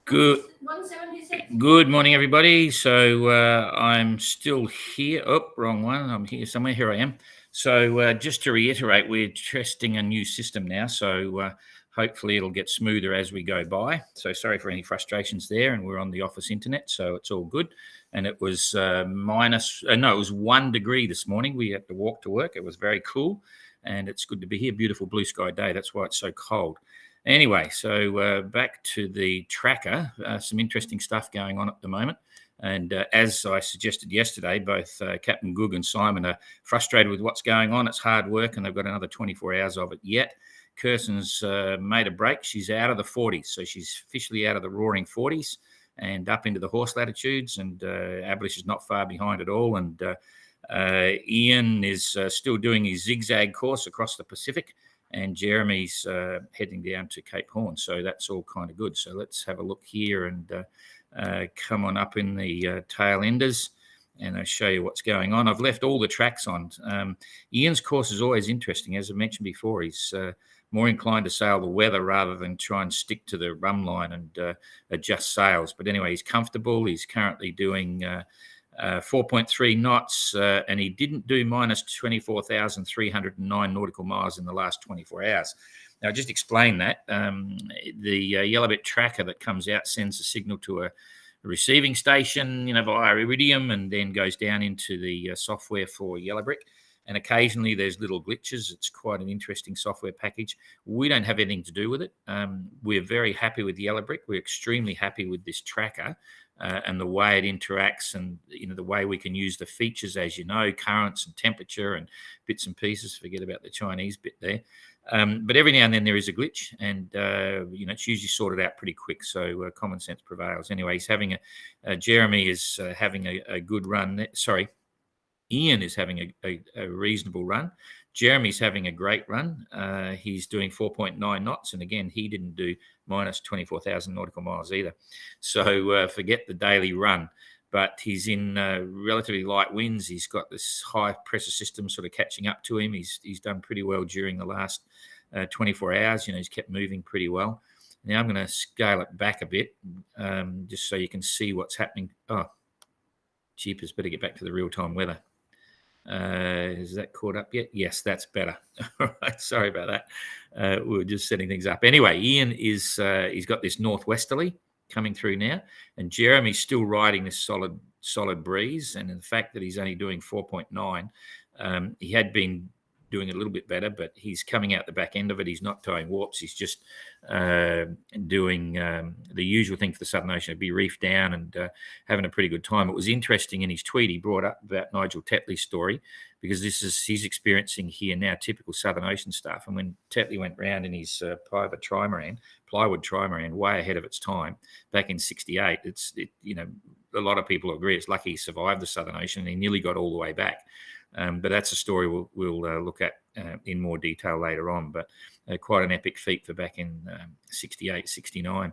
Good. Good morning, everybody. So I'm still here. Oh, wrong one. I'm here somewhere. Here I am. So just to reiterate, we're testing a new system now. So hopefully it'll get smoother as we go by. So sorry for any frustrations there. And we're on the office internet, so it's all good. And it was it was 1 degree this morning. We had to walk to work. It was very cool. And it's good to be here. Beautiful blue sky day. That's why it's so cold. Anyway, so back to the tracker, some interesting stuff going on at the moment. And as I suggested yesterday, both Captain Goog and Simon are frustrated with what's going on. It's hard work and they've got another 24 hours of it yet. Kirsten's made a break. She's out of the 40s. So she's officially out of the roaring 40s and up into the horse latitudes. And Ablish is not far behind at all. And Ian is still doing his zigzag course across the Pacific. And Jeremy's heading down to Cape Horn. So that's all kind of good. So let's have a look here and come on up in the tail enders and I'll show you what's going on. I've left all the tracks on. Ian's course is always interesting. As I mentioned before, he's more inclined to sail the weather rather than try and stick to the run line and adjust sails. But anyway, he's comfortable. He's currently doing 4.3 knots, and he didn't do minus 24,309 nautical miles in the last 24 hours. Now, just explain that. The Yellowbit tracker that comes out sends a signal to a receiving station, via Iridium, and then goes down into the software for Yellowbrick. And occasionally there's little glitches. It's quite an interesting software package. We don't have anything to do with it. We're very happy with Yellowbrick. We're extremely happy with this tracker. And the way it interacts and, the way we can use the features, as you know, currents and temperature and bits and pieces. Forget about the Chinese bit there. But every now and then there is a glitch and, it's usually sorted out pretty quick. So common sense prevails. Anyway, he's having Jeremy is having a good run. Sorry, Ian is having a reasonable run. Jeremy's having a great run. He's doing 4.9 knots. And again, he didn't do minus 24,000 nautical miles either. So forget the daily run. But he's in relatively light winds. He's got this high pressure system sort of catching up to him. He's done pretty well during the last 24 hours. He's kept moving pretty well. Now I'm going to scale it back a bit just so you can see what's happening. Oh, jeepers, better get back to the real-time weather. Is that caught up yet? Yes, that's better. All right, sorry about that. We were just setting things up. Anyway, Ian is he's got this northwesterly coming through now, and Jeremy's still riding this solid breeze. And in the fact that he's only doing 4.9, he had been doing a little bit better, but he's coming out the back end of it. He's not towing warps. He's just doing the usual thing for the Southern Ocean, to be reefed down and having a pretty good time. It was interesting in his tweet, he brought up about Nigel Tetley's story, because he's experiencing here now typical Southern Ocean stuff. And when Tetley went round in his plywood trimaran, way ahead of its time, back in 68, a lot of people agree it's lucky he survived the Southern Ocean and he nearly got all the way back. But that's a story we'll look at in more detail later on. But quite an epic feat for back in 68, 69.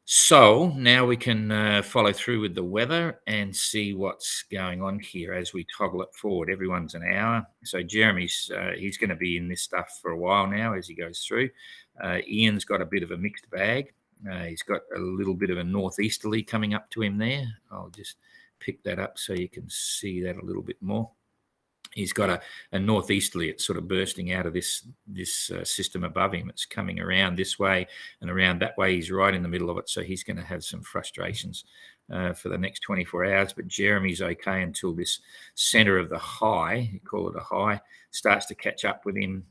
So now we can follow through with the weather and see what's going on here as we toggle it forward. Everyone's an hour. So Jeremy's, he's going to be in this stuff for a while now as he goes through. Ian's got a bit of a mixed bag. He's got a little bit of a northeasterly coming up to him there. I'll just pick that up so you can see that a little bit more. He's got a northeasterly. It's sort of bursting out of this system above him. It's coming around this way and around that way. He's right in the middle of it, so he's going to have some frustrations for the next 24 hours. But Jeremy's okay until this center of the high, you call it a high, starts to catch up with him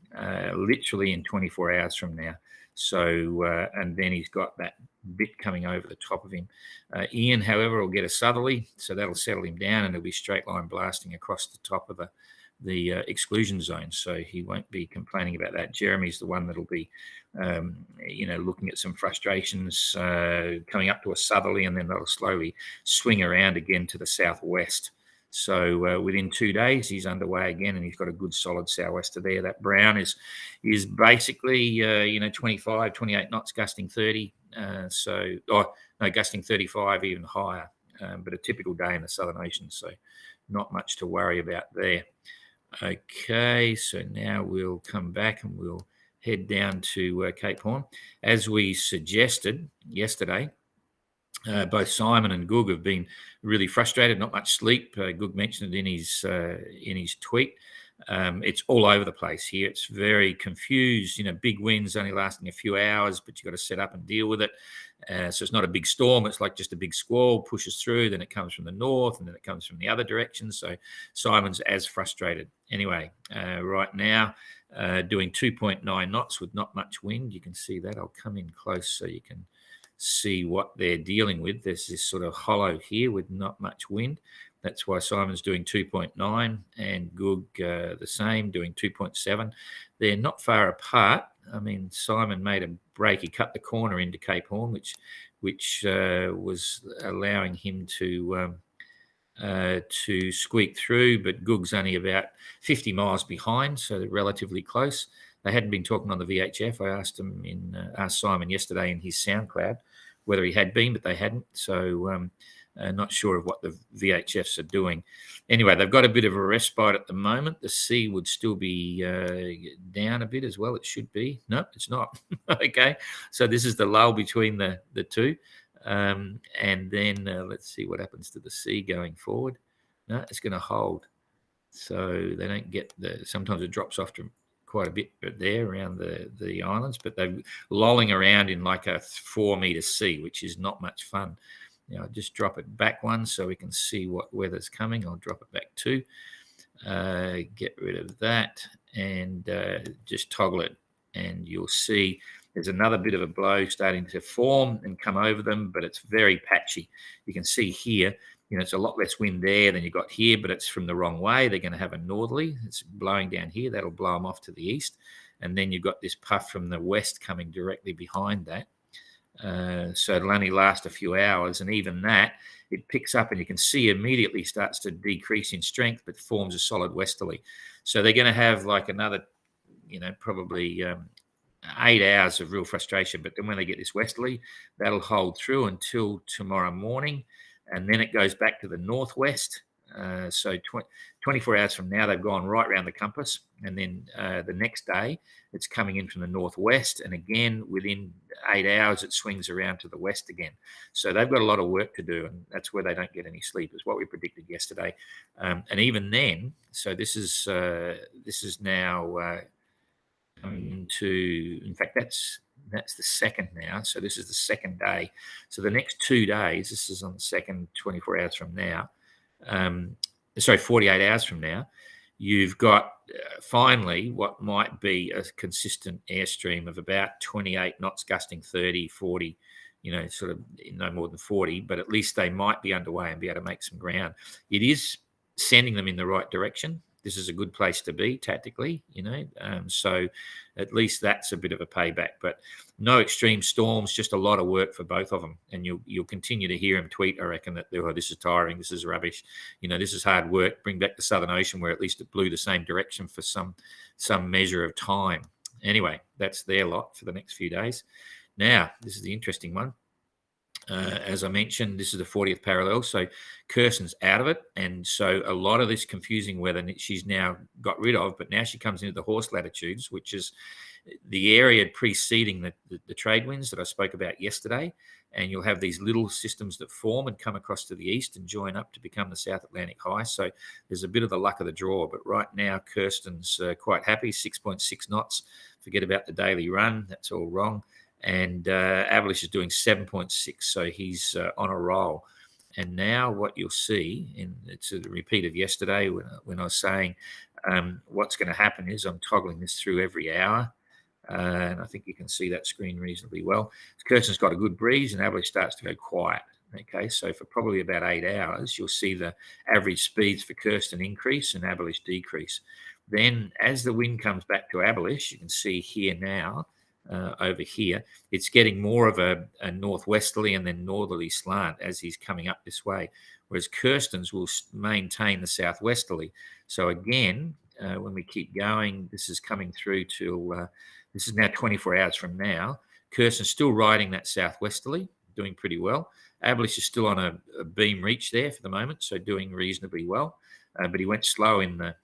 literally in 24 hours from now. So, and then he's got that bit coming over the top of him. Ian, however, will get a southerly, so that'll settle him down and it'll be straight line blasting across the top of the exclusion zone. So he won't be complaining about that. Jeremy's the one that'll be, looking at some frustrations coming up to a southerly, and then they'll slowly swing around again to the southwest. So within 2 days, he's underway again, and he's got a good solid sou'wester there. That brown is basically, 25, 28 knots, gusting 30. Gusting 35, even higher. But a typical day in the Southern Ocean, so not much to worry about there. Okay, so now we'll come back and we'll head down to Cape Horn. As we suggested yesterday, Both Simon and Goog have been really frustrated, not much sleep. Goog mentioned it in his tweet. It's all over the place here. It's very confused. Big winds only lasting a few hours, but you've got to set up and deal with it. So it's not a big storm. It's like just a big squall pushes through. Then it comes from the north, and then it comes from the other direction. So Simon's as frustrated. Anyway, right now, doing 2.9 knots with not much wind. You can see that. I'll come in close so you can see what they're dealing with. There's this sort of hollow here with not much wind. That's why Simon's doing 2.9 and Goog the same, doing 2.7. They're not far apart. I mean, Simon made a break. He cut the corner into Cape Horn, which was allowing him to squeak through, but Goog's only about 50 miles behind, so they're relatively close. They hadn't been talking on the VHF. I asked Simon yesterday in his SoundCloud whether he had been, but they hadn't. So not sure of what the VHFs are doing. Anyway, they've got a bit of a respite at the moment. The sea would still be down a bit as well. It should be. No, it's not. Okay. So this is the lull between the two. And then let's see what happens to the sea going forward. No, it's going to hold. So they don't get sometimes it drops off to quite a bit there around the islands, but they're lolling around in like a 4 meter sea, which is not much fun. I'll just drop it back one so we can see what weather's coming. I'll drop it back two, get rid of that, and just toggle it, and you'll see there's another bit of a blow starting to form and come over them, but it's very patchy. You can see here, it's a lot less wind there than you got here, but it's from the wrong way. They're going to have a northerly. It's blowing down here. That'll blow them off to the east. And then you've got this puff from the west coming directly behind that. So it'll only last a few hours. And even that, it picks up and you can see immediately starts to decrease in strength, but forms a solid westerly. So they're going to have like another, probably 8 hours of real frustration. But then when they get this westerly, that'll hold through until tomorrow morning. And then it goes back to the northwest. So 24 hours from now, they've gone right around the compass. And then the next day, it's coming in from the northwest. And again, within 8 hours, it swings around to the west again. So they've got a lot of work to do. And that's where they don't get any sleep, is what we predicted yesterday. And even then, so this is now coming to, in fact, that's the second now. So this is the second day. So the next 2 days, this is on the second, 24 hours from now. 48 hours from now, you've got finally what might be a consistent airstream of about 28 knots, gusting 30, 40, sort of no more than 40, but at least they might be underway and be able to make some ground. It is sending them in the right direction. This is a good place to be tactically, so at least that's a bit of a payback. But no extreme storms, just a lot of work for both of them. And you'll continue to hear him tweet, I reckon, that this is tiring, this is rubbish, this is hard work. Bring back the Southern Ocean where at least it blew the same direction for some measure of time. Anyway, that's their lot for the next few days. Now, this is the interesting one. As I mentioned, this is the 40th parallel. So Kirsten's out of it. And so a lot of this confusing weather she's now got rid of, but now she comes into the horse latitudes, which is the area preceding the trade winds that I spoke about yesterday. And you'll have these little systems that form and come across to the east and join up to become the South Atlantic high. So there's a bit of the luck of the draw. But right now, Kirsten's quite happy, 6.6 knots. Forget about the daily run. That's all wrong. And Avalish is doing 7.6, so he's on a roll. And now what you'll see, and it's a repeat of yesterday when I was saying what's going to happen is I'm toggling this through every hour. And I think you can see that screen reasonably well. Kirsten's got a good breeze and Avalish starts to go quiet. Okay, so for probably about 8 hours, you'll see the average speeds for Kirsten increase and Avalish decrease. Then as the wind comes back to Avalish, you can see here now, over here, it's getting more of a northwesterly and then northerly slant as he's coming up this way, whereas Kirsten's will maintain the southwesterly. So again, when we keep going, this is coming through till this is now 24 hours from now. Kirsten's still riding that southwesterly, doing pretty well. Avalish is still on a beam reach there for the moment, so doing reasonably well. But he went slow in that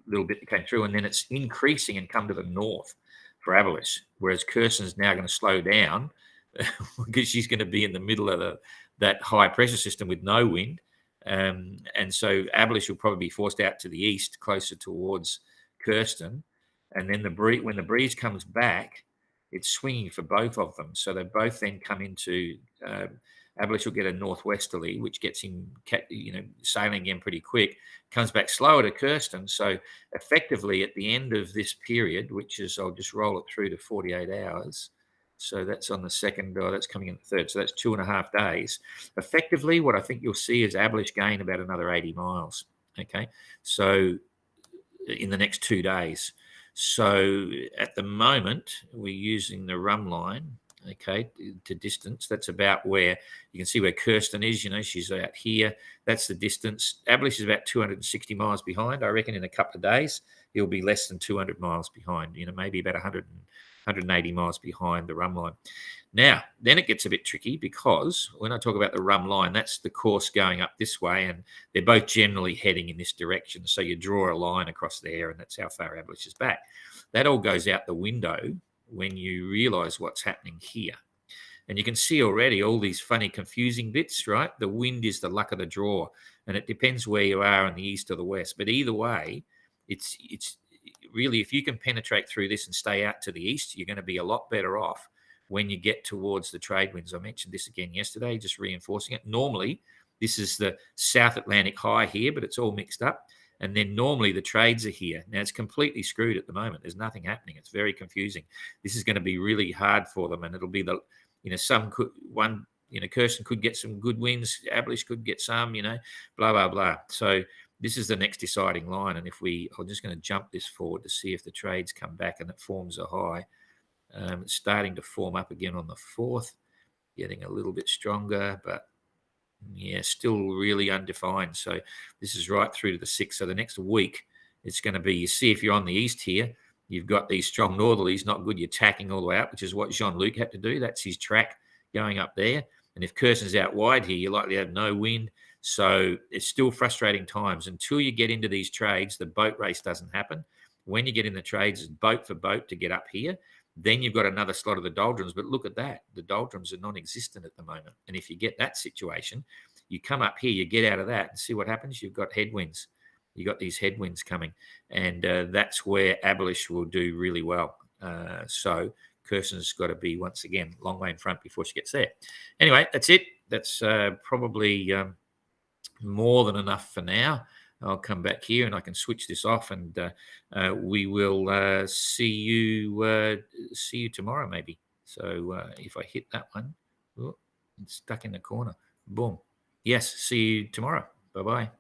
little bit that came through, and then it's increasing and come to the north for Avalish, whereas Kirsten's now going to slow down because she's going to be in the middle of that high pressure system with no wind. And so Abelish will probably be forced out to the east, closer towards Kirsten. And then when the breeze comes back, it's swinging for both of them. So they both then come into Abelish will get a northwesterly, which gets him, sailing again pretty quick. Comes back slower to Kirsten. So effectively, at the end of this period, which is, I'll just roll it through to 48 hours. So that's on the second, that's coming in the third. So that's 2.5 days. Effectively, what I think you'll see is Abelish gain about another 80 miles. Okay. So in the next 2 days. So at the moment, we're using the run line, okay, to distance. That's about where you can see where Kirsten is. She's out here. That's the distance. Abelish is about 260 miles behind. I reckon in a couple of days, he'll be less than 200 miles behind, maybe about 180 miles behind the run line. Now, then it gets a bit tricky, because when I talk about the run line, that's the course going up this way, and they're both generally heading in this direction. So you draw a line across there, and that's how far Abelish is back. That all goes out the window when you realize what's happening here. And you can see already all these funny, confusing bits, right? The wind is the luck of the draw, and it depends where you are in the east or the west. But either way, it's really, if you can penetrate through this and stay out to the east, you're going to be a lot better off when you get towards the trade winds. I mentioned this again yesterday, just reinforcing it. Normally, this is the South Atlantic high here, but it's all mixed up. And then normally the trades are here. Now, it's completely screwed at the moment. There's nothing happening. It's very confusing. This is going to be really hard for them, and it'll be Kirsten could get some good wins. Abelish could get some, blah, blah, blah. So this is the next deciding line. And I'm just going to jump this forward to see if the trades come back and it forms a high. It's starting to form up again on the 4th, getting a little bit stronger, but still really undefined. So this is right through to the 6th. So the next week, it's going to be, you see, if you're on the east here, you've got these strong northerlies, not good. You're tacking all the way up, which is what Jean-Luc had to do. That's his track going up there. And if Kirsten's out wide here, you're likely to have no wind. So it's still frustrating times. Until you get into these trades, the boat race doesn't happen. When you get in the trades, it's boat for boat to get up here. Then you've got another slot of the doldrums. But look at that. The doldrums are non-existent at the moment. And if you get that situation, you come up here, you get out of that and see what happens. You've got headwinds. You've got these headwinds coming. And that's where Abelish will do really well. So Kirsten's got to be, once again, long way in front before she gets there. Anyway, that's it. That's probably more than enough for now. I'll come back here and I can switch this off, and we will see you tomorrow, maybe. So if I hit that one, it's stuck in the corner. Boom. Yes, see you tomorrow. Bye-bye.